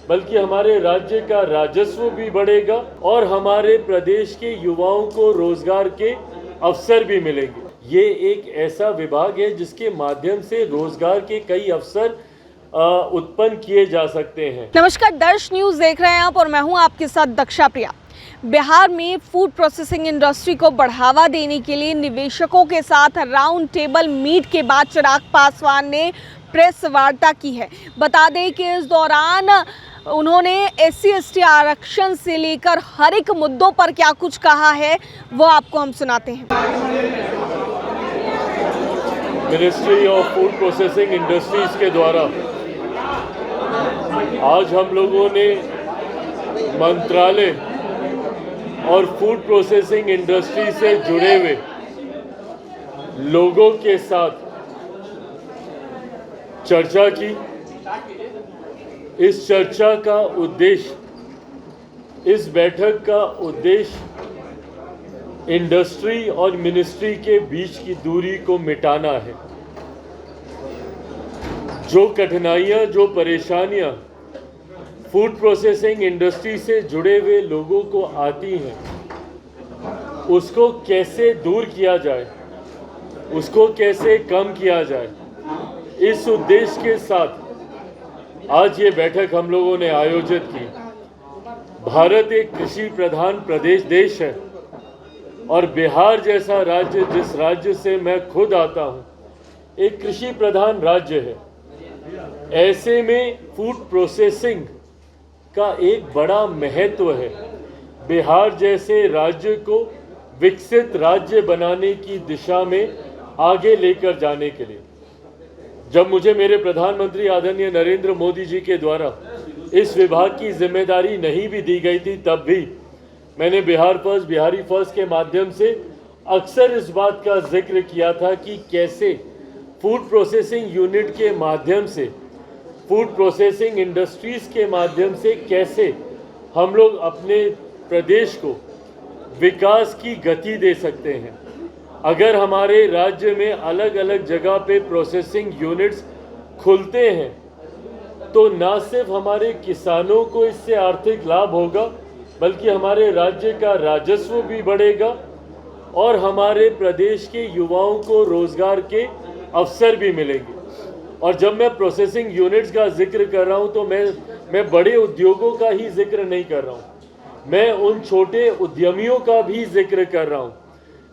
बल्कि हमारे राज्य का राजस्व भी बढ़ेगा और हमारे प्रदेश के युवाओं को रोजगार के अवसर भी मिलेंगे। ये एक ऐसा विभाग है जिसके माध्यम से रोजगार के कई अवसर उत्पन्न किए जा सकते हैं। नमस्कार, दर्श न्यूज देख रहे हैं आप और मैं हूं आपके साथ दक्षा प्रिया। बिहार में फूड प्रोसेसिंग इंडस्ट्री को बढ़ावा देने के लिए निवेशकों के साथ राउंड टेबल मीट के बाद चिराग पासवान ने प्रेस वार्ता की है। बता दें कि इस दौरान उन्होंने SC/ST आरक्षण से लेकर हर एक मुद्दों पर क्या कुछ कहा है वो आपको हम सुनाते हैं। Ministry of food processing industries के द्वारा आज हम लोगों ने मंत्रालय और फूड प्रोसेसिंग इंडस्ट्री से जुड़े हुए लोगों के साथ चर्चा की। इस चर्चा का उद्देश्य, इस बैठक का उद्देश्य इंडस्ट्री और मिनिस्ट्री के बीच की दूरी को मिटाना है। जो कठिनाइयां, जो परेशानियां फूड प्रोसेसिंग इंडस्ट्री से जुड़े हुए लोगों को आती हैं, उसको कैसे दूर किया जाए, उसको कैसे कम किया जाए, इस उद्देश्य के साथ आज ये बैठक हम लोगों ने आयोजित की। भारत एक कृषि प्रधान देश है और बिहार जैसा राज्य, जिस राज्य से मैं खुद आता हूँ, एक कृषि प्रधान राज्य है। ऐसे में फूड प्रोसेसिंग का एक बड़ा महत्व है। बिहार जैसे राज्य को विकसित राज्य बनाने की दिशा में आगे लेकर जाने के लिए जब मुझे मेरे प्रधानमंत्री आदरणीय नरेंद्र मोदी जी के द्वारा इस विभाग की जिम्मेदारी नहीं भी दी गई थी, तब भी मैंने बिहार फर्स्ट, बिहारी फर्स्ट के माध्यम से अक्सर इस बात का जिक्र किया था कि कैसे फूड प्रोसेसिंग यूनिट के माध्यम से, फूड प्रोसेसिंग इंडस्ट्रीज के माध्यम से कैसे हम लोग अपने प्रदेश को विकास की गति दे सकते हैं। अगर हमारे राज्य में अलग अलग जगह पे प्रोसेसिंग यूनिट्स खुलते हैं तो न सिर्फ हमारे किसानों को इससे आर्थिक लाभ होगा, बल्कि हमारे राज्य का राजस्व भी बढ़ेगा और हमारे प्रदेश के युवाओं को रोजगार के अवसर भी मिलेंगे। और जब मैं प्रोसेसिंग यूनिट्स का जिक्र कर रहा हूं तो मैं बड़े उद्योगों का ही जिक्र नहीं कर रहा हूं, मैं उन छोटे उद्यमियों का भी जिक्र कर रहा हूं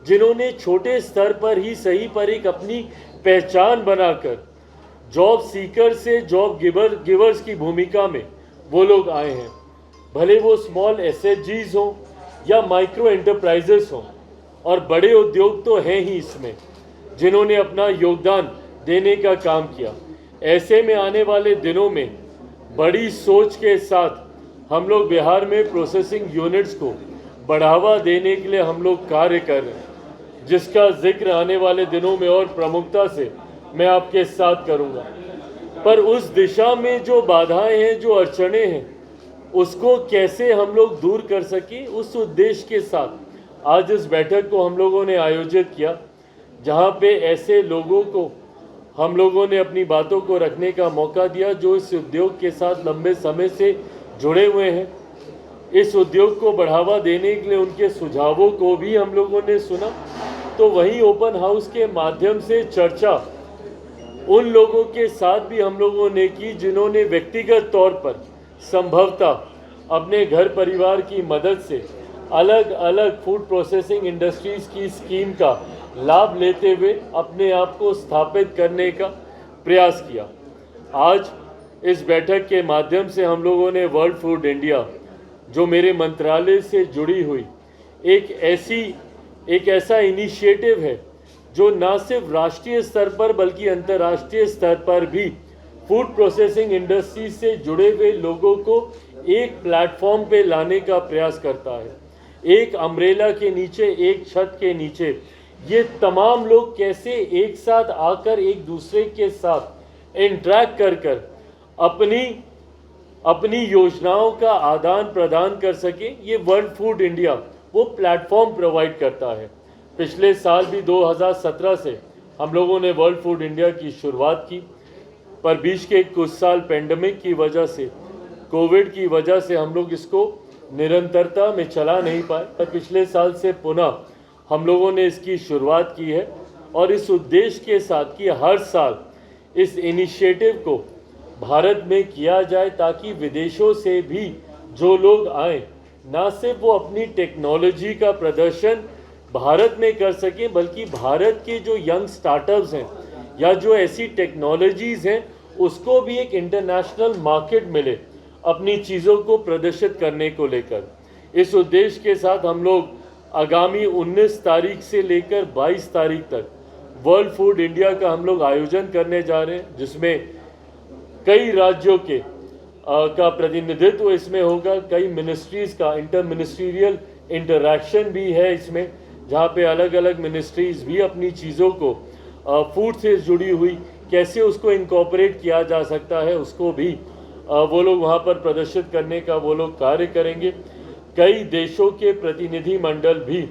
जिन्होंने छोटे स्तर पर ही सही पर एक अपनी पहचान बनाकर जॉब सीकर से जॉब गिवर्स की भूमिका में वो लोग आए हैं। भले वो स्मॉल SHGs हों या माइक्रो एंटरप्राइजेस हों, और बड़े उद्योग तो हैं ही इसमें जिन्होंने अपना योगदान देने का काम किया। ऐसे में आने वाले दिनों में बड़ी सोच के साथ हम लोग बिहार में प्रोसेसिंग यूनिट्स को बढ़ावा देने के लिए हम लोग कार्य कर रहे हैं, जिसका जिक्र आने वाले दिनों में और प्रमुखता से मैं आपके साथ करूंगा। पर उस दिशा में जो बाधाएं हैं, जो अड़चनें हैं, उसको कैसे हम लोग दूर कर सकें, उस उद्देश्य के साथ आज इस बैठक को हम लोगों ने आयोजित किया, जहां पे ऐसे लोगों को हम लोगों ने अपनी बातों को रखने का मौका दिया जो इस उद्योग के साथ लंबे समय से जुड़े हुए हैं। इस उद्योग को बढ़ावा देने के लिए उनके सुझावों को भी हम लोगों ने सुना। तो वहीं ओपन हाउस के माध्यम से चर्चा उन लोगों के साथ भी हम लोगों ने की जिन्होंने व्यक्तिगत तौर पर संभवतः अपने घर परिवार की मदद से अलग अलग फूड प्रोसेसिंग इंडस्ट्रीज की स्कीम का लाभ लेते हुए अपने आप को स्थापित करने का प्रयास किया। आज इस बैठक के माध्यम से हम लोगों ने वर्ल्ड फूड इंडिया, जो मेरे मंत्रालय से जुड़ी हुई एक ऐसा इनिशिएटिव है जो न सिर्फ राष्ट्रीय स्तर पर बल्कि अंतर्राष्ट्रीय स्तर पर भी फूड प्रोसेसिंग इंडस्ट्री से जुड़े हुए लोगों को एक प्लेटफॉर्म पे लाने का प्रयास करता है। एक अम्ब्रेला के नीचे, एक छत के नीचे ये तमाम लोग कैसे एक साथ आकर एक दूसरे के साथ इंटरैक्ट कर अपनी योजनाओं का आदान प्रदान कर सके, ये वर्ल्ड फूड इंडिया वो प्लेटफॉर्म प्रोवाइड करता है। पिछले साल भी 2017 से हम लोगों ने वर्ल्ड फूड इंडिया की शुरुआत की, पर बीच के कुछ साल पेंडेमिक की वजह से कोविड की वजह से हम लोग इसको निरंतरता में चला नहीं पाए, पर पिछले साल से पुनः हम लोगों ने इसकी शुरुआत की है और इस उद्देश्य के साथ कि हर साल इस इनिशिएटिव को भारत में किया जाए ताकि विदेशों से भी जो लोग आए ना सिर्फ वो अपनी टेक्नोलॉजी का प्रदर्शन भारत में कर सकें, बल्कि भारत के जो यंग स्टार्टअप्स हैं या जो ऐसी टेक्नोलॉजीज़ हैं उसको भी एक इंटरनेशनल मार्केट मिले अपनी चीज़ों को प्रदर्शित करने को लेकर। इस उद्देश्य के साथ हम लोग आगामी 19 तारीख से लेकर 22 तारीख तक वर्ल्ड फूड इंडिया का हम लोग आयोजन करने जा रहे हैं, जिसमें कई राज्यों के का प्रतिनिधित्व इसमें होगा, कई मिनिस्ट्रीज़ का इंटर मिनिस्ट्रियल इंटरैक्शन भी है इसमें, जहाँ पे अलग अलग मिनिस्ट्रीज़ भी अपनी चीज़ों को फूड से जुड़ी हुई कैसे उसको इनकॉर्पोरेट किया जा सकता है उसको भी वो लोग वहाँ पर प्रदर्शित करने का वो लोग कार्य करेंगे। कई देशों के प्रतिनिधि मंडल भी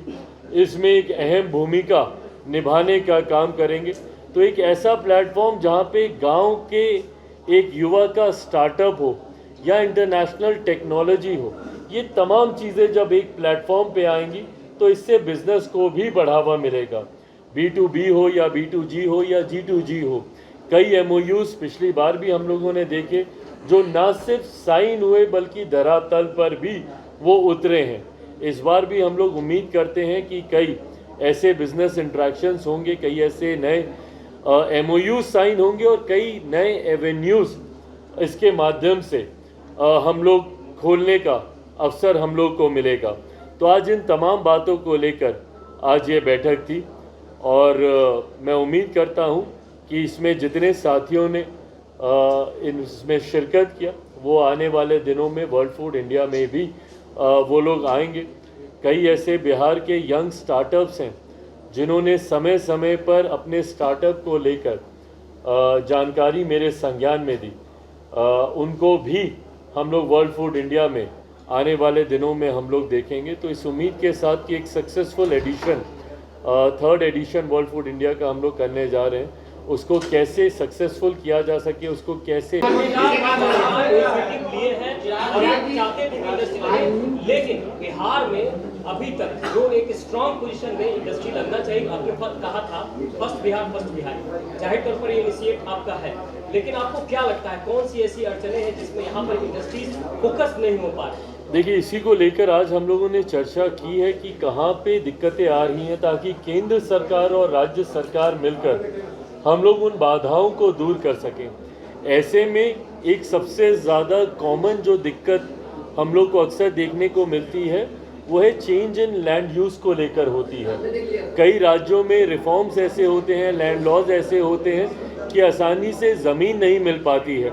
इसमें एक अहम भूमिका निभाने का काम करेंगे। तो एक ऐसा प्लेटफॉर्म जहाँ पे गांव के एक युवा का स्टार्टअप हो या इंटरनेशनल टेक्नोलॉजी हो, ये तमाम चीज़ें जब एक प्लेटफॉर्म पे आएंगी तो इससे बिजनेस को भी बढ़ावा मिलेगा। B2B हो या B2G हो या G2G हो, कई MOUs पिछली बार भी हम लोगों ने देखे जो ना सिर्फ साइन हुए बल्कि धरातल पर भी वो उतरे हैं। इस बार भी हम लोग उम्मीद करते हैं कि कई ऐसे बिजनेस इंट्रैक्शंस होंगे, कई ऐसे नए MOUs साइन होंगे और कई नए एवेन्यूज़ इसके माध्यम से हम लोग खोलने का अवसर हम लोग को मिलेगा। तो आज इन तमाम बातों को लेकर आज ये बैठक थी और मैं उम्मीद करता हूँ कि इसमें जितने साथियों ने इसमें शिरकत किया वो आने वाले दिनों में वर्ल्ड फूड इंडिया में भी वो लोग आएंगे। कई ऐसे बिहार के यंग स्टार्टअप्स हैं जिन्होंने समय समय पर अपने स्टार्टअप को लेकर जानकारी मेरे संज्ञान में दी, उनको भी हम लोग वर्ल्ड फूड इंडिया में आने वाले दिनों में हम लोग देखेंगे। तो इस उम्मीद के साथ कि एक successful edition, third edition world food India का हम लोग करने जा रहे हैं, उसको कैसे सक्सेसफुल किया जा सके, उसको कैसे लिए हैं और आप चाहते थे इंडस्ट्री, लेकिन बिहार में अभी तक जो एक स्ट्रॉन्ग पोजीशन में इंडस्ट्री लगना चाहिए, आपने कहा था फर्स्ट बिहार, जाहिर तौर पर ये इनिशिएट आपका है, लेकिन आपको क्या लगता है कौन सी ऐसी अड़चनें हैं जिसमें यहाँ पर इंडस्ट्रीज फोकस नहीं हो पा रही? देखिए, इसी को लेकर आज हम लोगों ने चर्चा की है कि कहाँ पे दिक्कतें आ रही हैं, ताकि केंद्र सरकार और राज्य सरकार मिलकर हम लोग उन बाधाओं को दूर कर सकें। ऐसे में एक सबसे ज़्यादा कॉमन जो दिक्कत हम लोग को अक्सर देखने को मिलती है वो है चेंज इन लैंड यूज़ को लेकर होती है। कई राज्यों में रिफॉर्म्स ऐसे होते हैं, लैंड लॉज ऐसे होते हैं कि आसानी से ज़मीन नहीं मिल पाती है।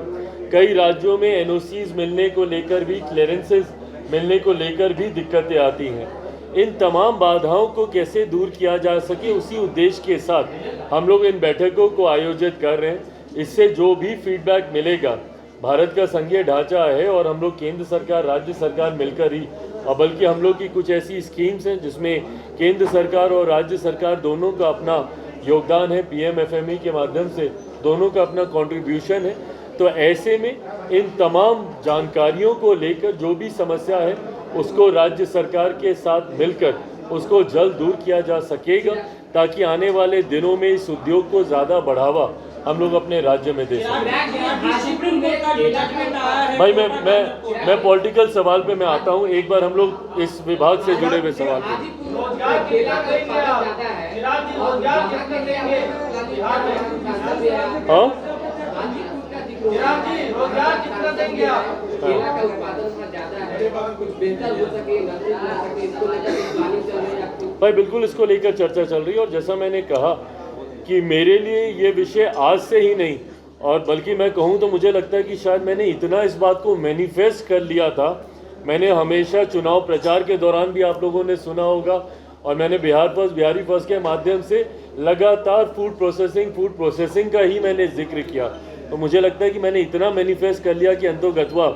कई राज्यों में NOCs मिलने को लेकर भी, क्लियरेंसेस मिलने को लेकर भी दिक्कतें आती हैं। इन तमाम बाधाओं को कैसे दूर किया जा सके, उसी उद्देश्य के साथ हम लोग इन बैठकों को आयोजित कर रहे हैं। इससे जो भी फीडबैक मिलेगा, भारत का संघीय ढांचा है और हम लोग केंद्र सरकार राज्य सरकार मिलकर ही, बल्कि हम लोग की कुछ ऐसी स्कीम्स हैं जिसमें केंद्र सरकार और राज्य सरकार दोनों का अपना योगदान है, PMFME के माध्यम से दोनों का अपना कंट्रीब्यूशन है। तो ऐसे में इन तमाम जानकारियों को लेकर जो भी समस्या है उसको राज्य सरकार के साथ मिलकर उसको जल्द दूर किया जा सकेगा, ताकि आने वाले दिनों में इस उद्योग को ज़्यादा बढ़ावा हम लोग अपने राज्य में दे सकें। भाई मैं पॉलिटिकल सवाल पे मैं आता हूँ, एक बार हम लोग इस विभाग से जुड़े हुए सवाल पे। हाँ, भाई बिल्कुल इसको लेकर चर्चा चल रही है और जैसा मैंने कहा कि मेरे लिए ये विषय आज से ही नहीं, और बल्कि मैं कहूँ तो मुझे लगता है कि शायद मैंने इतना इस बात को मैनिफेस्ट कर लिया था। मैंने हमेशा चुनाव प्रचार के दौरान भी आप लोगों ने सुना होगा, और मैंने बिहारी फर्स्ट के माध्यम से लगातार फूड प्रोसेसिंग का ही मैंने जिक्र किया। तो मुझे लगता है कि मैंने इतना मैनिफेस्ट कर लिया कि अंतोगत्वा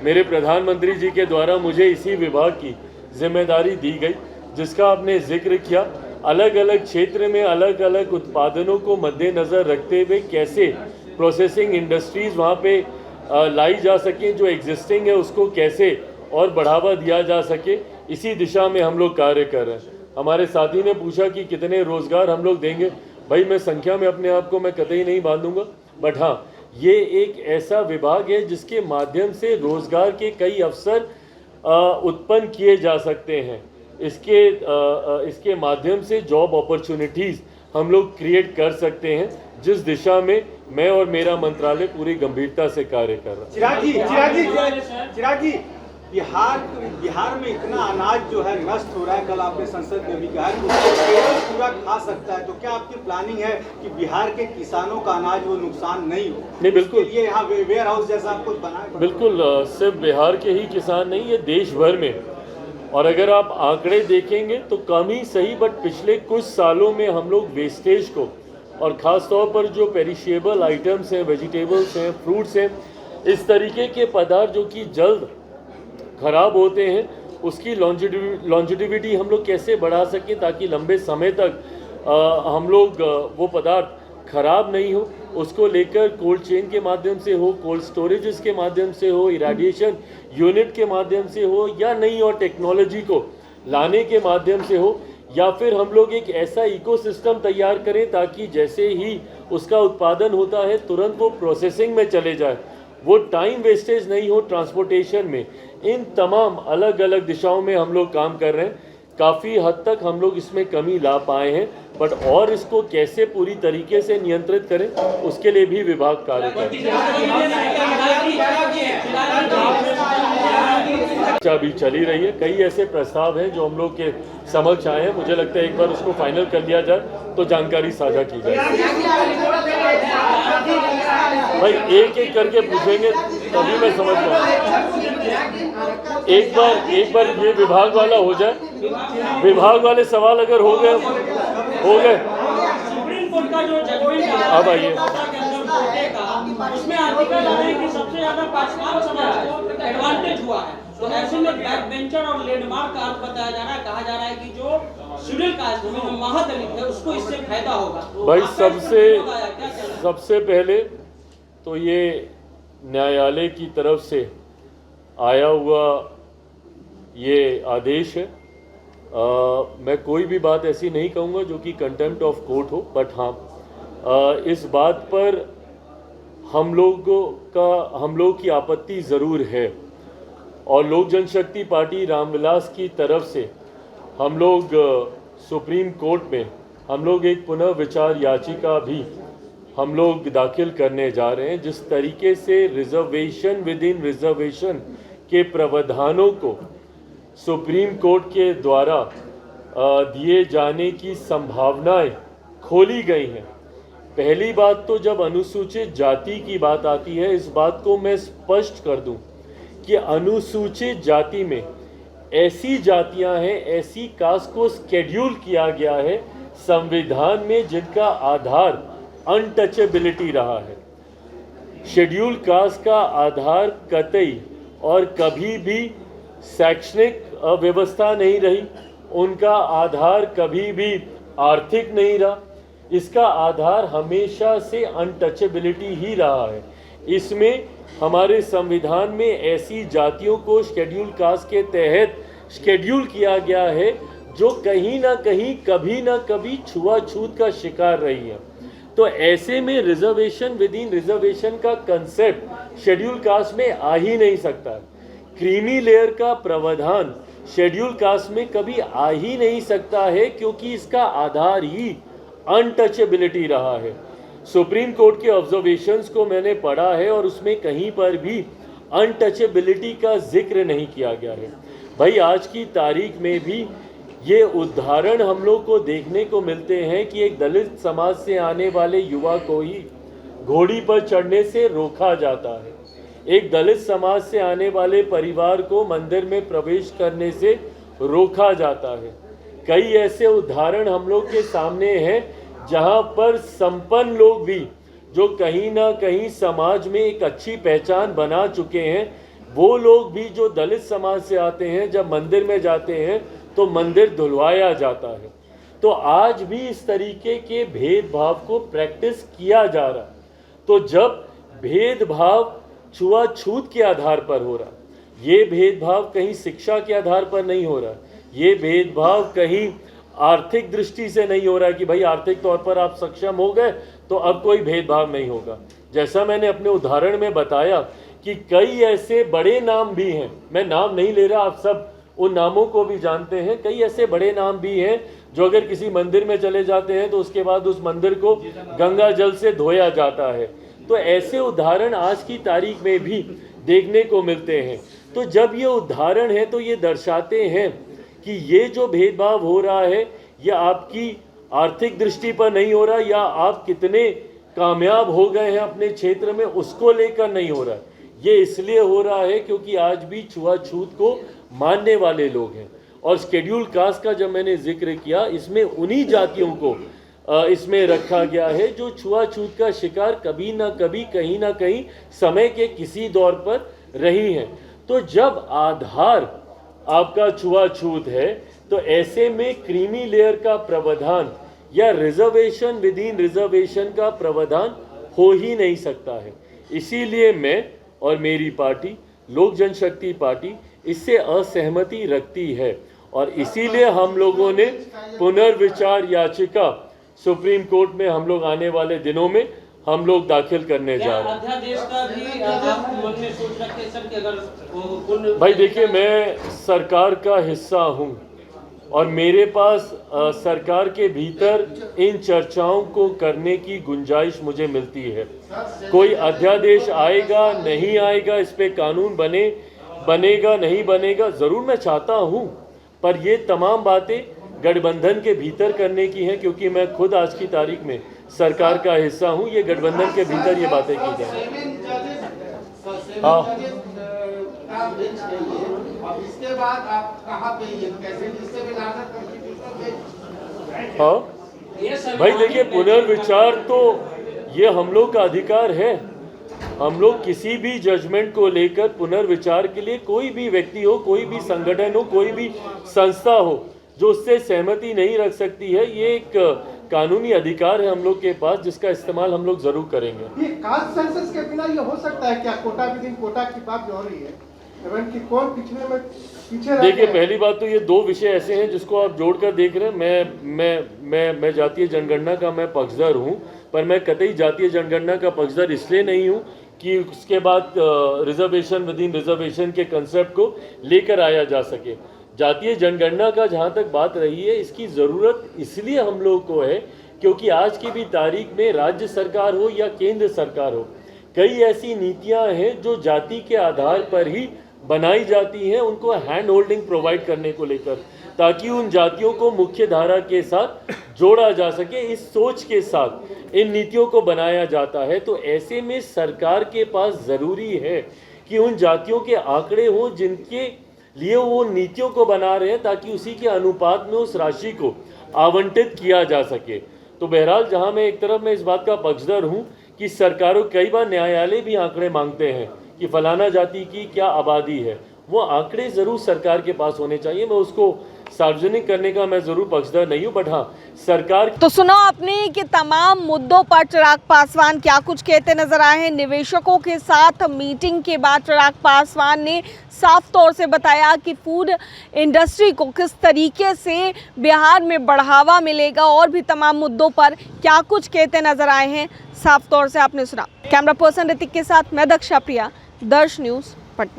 मेरे प्रधानमंत्री जी के द्वारा मुझे इसी विभाग की जिम्मेदारी दी गई, जिसका आपने जिक्र किया। अलग अलग क्षेत्र में अलग अलग उत्पादनों को मद्देनज़र रखते हुए कैसे प्रोसेसिंग इंडस्ट्रीज़ वहाँ पे लाई जा सकें, जो एग्जिस्टिंग है उसको कैसे और बढ़ावा दिया जा सके, इसी दिशा में हम लोग कार्य कर रहे हैं। हमारे साथी ने पूछा कि कितने रोज़गार हम लोग देंगे। भाई मैं संख्या में अपने आप को मैं कतई नहीं बांधूंगा, बट हाँ, ये एक ऐसा विभाग है जिसके माध्यम से रोज़गार के कई अवसर उत्पन्न किए जा सकते हैं। इसके माध्यम से जॉब अपॉर्चुनिटीज़ हम लोग क्रिएट कर सकते हैं, जिस दिशा में मैं और मेरा मंत्रालय पूरी गंभीरता से कार्य कर रहा है। चिराग जी, बिहार में इतना अनाज जो है नष्ट हो रहा है, कल आपने संसद में भी कहा कि उसको केरल पूरा खा सकता है, तो क्या आपकी प्लानिंग है कि बिहार के किसानों का अनाज वो नुकसान नहीं हो? नहीं, बिल्कुल, ये यहाँ वेयर हाउस जैसा आप कुछ बनाए? बिल्कुल, सिर्फ बिहार के ही किसान नहीं, ये देश भर में। और अगर आप आंकड़े देखेंगे तो कम ही सही, बट पिछले कुछ सालों में हम लोग वेस्टेज को, और ख़ास तौर पर जो पेरिशेबल आइटम्स हैं, वेजिटेबल्स हैं, फ्रूट्स हैं, इस तरीके के पदार्थ जो कि जल्द ख़राब होते हैं, उसकी लॉन्जिटिविटी हम लोग कैसे बढ़ा सकें ताकि लंबे समय तक हम लोग वो पदार्थ ख़राब नहीं हो, उसको लेकर कोल्ड चेन के माध्यम से हो, कोल्ड स्टोरेजेस के माध्यम से हो, इरेडिएशन यूनिट के माध्यम से हो, या नई और टेक्नोलॉजी को लाने के माध्यम से हो, या फिर हम लोग एक ऐसा इकोसिस्टम तैयार करें ताकि जैसे ही उसका उत्पादन होता है तुरंत वो प्रोसेसिंग में चले जाए, वो टाइम वेस्टेज नहीं हो ट्रांसपोर्टेशन में। इन तमाम अलग अलग दिशाओं में हम लोग काम कर रहे हैं। काफ़ी हद तक हम लोग इसमें कमी ला पाए हैं, बट और इसको कैसे पूरी तरीके से नियंत्रित करें उसके लिए भी विभाग कार्य कर रहा है। अभी चली रही है, कई ऐसे प्रस्ताव हैं जो हम लोग के समक्ष आए हैं। मुझे लगता है एक बार उसको फाइनल कर लिया जाए तो जानकारी साझा की जाए। भाई एक एक करके पूछेंगे तभी मैं समझ पाऊंगा। एक बार ये विभाग वाला हो जाए, विभाग वाले सवाल अगर हो गए सुप्रीम कोर्ट का जो जजमेंट है, अब आइए, उसमें आर्टिकल है कि सबसे ज्यादा पासवान समाज को एडवांटेज हुआ है, तो ऐसे में बैक बेंचर और लैंडमार्क का अर्थ बताया जा रहा है, कहा जा रहा है कि जो शेड्यूल कास्ट में जो महादलित है उसको इससे फायदा होगा। भाई सबसे पहले तो ये न्यायालय की तरफ से आया हुआ ये आदेश है। मैं कोई भी बात ऐसी नहीं कहूँगा जो कि कंटेम्प्ट ऑफ कोर्ट हो, बट हाँ, इस बात पर हम लोग की आपत्ति ज़रूर है, और लोक जनशक्ति पार्टी रामविलास की तरफ से हम लोग सुप्रीम कोर्ट में हम लोग एक पुनर्विचार याचिका भी हम लोग दाखिल करने जा रहे हैं, जिस तरीके से रिजर्वेशन विद इन रिजर्वेशन के प्रावधानों को सुप्रीम कोर्ट के द्वारा दिए जाने की संभावनाएं खोली गई हैं। पहली बात तो जब अनुसूचित जाति की बात आती है, इस बात को मैं स्पष्ट कर दूं कि अनुसूचित जाति में ऐसी जातियां हैं, ऐसी कास्ट को स्केड्यूल किया गया है संविधान में जिनका आधार अनटचेबिलिटी रहा है। शेड्यूल कास्ट का आधार कतई और कभी भी शैक्षणिक व्यवस्था नहीं रही, उनका आधार कभी भी आर्थिक नहीं रहा, इसका आधार हमेशा से अनटचेबिलिटी ही रहा है। इसमें हमारे संविधान में ऐसी जातियों को शेड्यूल कास्ट के तहत शेड्यूल किया गया है जो कहीं ना कहीं कभी ना कभी छुआछूत का शिकार रही है। तो ऐसे में रिजर्वेशन विद इन रिजर्वेशन का कंसेप्ट शेड्यूल कास्ट में आ ही नहीं सकता। क्रीमी लेयर का प्रावधान शेड्यूल कास्ट में कभी आ ही नहीं सकता है, क्योंकि इसका आधार ही अनटचेबिलिटी रहा है। सुप्रीम कोर्ट के ऑब्जर्वेशंस को मैंने पढ़ा है और उसमें कहीं पर भी अनटचेबिलिटी का जिक्र नहीं किया गया है। भाई आज की तारीख में भी ये उदाहरण हम लोग को देखने को मिलते हैं कि एक दलित समाज से आने वाले युवा को ही घोड़ी पर चढ़ने से रोका जाता है, एक दलित समाज से आने वाले परिवार को मंदिर में प्रवेश करने से रोका जाता है। कई ऐसे उदाहरण हम लोग के सामने हैं जहां पर संपन्न लोग भी जो कहीं ना कहीं समाज में एक अच्छी पहचान बना चुके हैं, वो लोग भी जो दलित समाज से आते हैं, जब मंदिर में जाते हैं तो मंदिर धुलवाया जाता है। तो आज भी इस तरीके के भेदभाव को प्रैक्टिस किया जा रहा है। तो जब भेदभाव छुआछूत के आधार पर हो रहा है। ये भेदभाव कहीं शिक्षा के आधार पर नहीं हो रहा, ये भेदभाव कहीं आर्थिक दृष्टि से नहीं हो रहा कि भाई आर्थिक तौर पर आप सक्षम हो गए तो अब कोई भेदभाव नहीं होगा। जैसा मैंने अपने उदाहरण में बताया कि कई ऐसे बड़े नाम भी हैं, मैं नाम नहीं ले रहा, आप सब उन नामों को भी जानते हैं। कई ऐसे बड़े नाम भी हैं जो अगर किसी मंदिर में चले जाते हैं तो उसके बाद उस मंदिर को गंगा जल से धोया जाता है। तो ऐसे उदाहरण आज की तारीख में भी देखने को मिलते हैं। तो जब ये उदाहरण है तो ये दर्शाते हैं कि ये जो भेदभाव हो रहा है ये आपकी आर्थिक दृष्टि पर नहीं हो रहा, या आप कितने कामयाब हो गए हैं अपने क्षेत्र में उसको लेकर नहीं हो रहा है। ये इसलिए हो रहा है क्योंकि आज भी छुआछूत को मानने वाले लोग हैं। और शेड्यूल कास्ट का जब मैंने जिक्र किया, इसमें उन्हीं जातियों को इसमें रखा गया है जो छुआछूत का शिकार कभी ना कभी कहीं ना कहीं समय के किसी दौर पर रही हैं। तो जब आधार आपका छुआछूत है तो ऐसे में क्रीमी लेयर का प्रावधान या रिजर्वेशन विद इन रिजर्वेशन का प्रावधान हो ही नहीं सकता है। इसीलिए मैं और मेरी पार्टी लोक जनशक्ति पार्टी इससे असहमति रखती है और इसीलिए हम लोगों ने पुनर्विचार याचिका सुप्रीम कोर्ट में हम लोग आने वाले दिनों में हम लोग दाखिल करने जा रहे हैं। अध्यादेश का भी आप मन में सोच रखते हैं सर कि अगर भाई देखिए, मैं सरकार का हिस्सा हूं और मेरे पास सरकार के भीतर इन चर्चाओं को करने की गुंजाइश मुझे मिलती है। कोई अध्यादेश आएगा नहीं आएगा, इस पे कानून बनेगा नहीं बनेगा, ज़रूर मैं चाहता हूं, पर ये तमाम बातें गठबंधन के भीतर करने की हैं क्योंकि मैं खुद आज की तारीख में सरकार का हिस्सा हूं। ये गठबंधन के भीतर ये बातें की जाए। हाँ, इसके बाद आप कहाँ पे कैसे जिससे भी लागत हाँ भाई देखिए, पुनर्विचार तो ये हम लोग का अधिकार है। हम लोग किसी भी जजमेंट को लेकर पुनर्विचार के लिए कोई भी व्यक्ति हो, कोई भी संगठन हो, कोई भी संस्था हो जो उससे सहमति नहीं रख सकती है, ये एक कानूनी अधिकार है हम लोग के पास जिसका इस्तेमाल हम लोग जरूर करेंगे। ये कास्ट सेंसस के बिना ये हो सकता है क्या? कोटा विदिन कोटा की बात जो हो रही है कि कौन पिछले में पीछे देखिए, पहली बात तो ये दो विषय ऐसे हैं जिसको आप जोड़कर देख रहे हैं। मैं जातीय जनगणना का मैं पक्षधर हूँ, पर मैं कतई जातीय जनगणना का पक्षधर इसलिए नहीं हूँ कि उसके बाद रिजर्वेशन विद इन रिजर्वेशन के कंसेप्ट को लेकर आया जा सके। जातीय जनगणना का जहाँ तक बात रही है, इसकी ज़रूरत इसलिए हम लोग को है क्योंकि आज की भी तारीख में राज्य सरकार हो या केंद्र सरकार हो, कई ऐसी नीतियाँ हैं जो जाति के आधार पर ही बनाई जाती हैं, उनको हैंड होल्डिंग प्रोवाइड करने को लेकर, ताकि उन जातियों को मुख्य धारा के साथ जोड़ा जा सके। इस सोच के साथ इन नीतियों को बनाया जाता है। तो ऐसे में सरकार के पास ज़रूरी है कि उन जातियों के आंकड़े हों जिनके लिए वो नीतियों को बना रहे हैं, ताकि उसी के अनुपात में उस राशि को आवंटित किया जा सके। तो बहरहाल, जहां मैं एक तरफ मैं इस बात का पक्षधर हूं कि सरकारों, कई बार न्यायालय भी आंकड़े मांगते हैं कि फलाना जाति की क्या आबादी है, वो आंकड़े ज़रूर सरकार के पास होने चाहिए। मैं उसको सार्वजनिक करने का मैं ज़रूर पक्षधर नहीं हूँ, बट हाँ, सरकार। तो सुनो आपने कि तमाम मुद्दों पर चिराग पासवान क्या कुछ कहते नजर आए हैं। निवेशकों के साथ मीटिंग के बाद चिराग पासवान ने साफ तौर से बताया कि फूड इंडस्ट्री को किस तरीके से बिहार में बढ़ावा मिलेगा और भी तमाम मुद्दों पर क्या कुछ कहते नजर आए हैं, साफ तौर से आपने सुना। कैमरा पर्सन ऋतिक के साथ मैं दक्षा प्रिया, दर्श न्यूज़।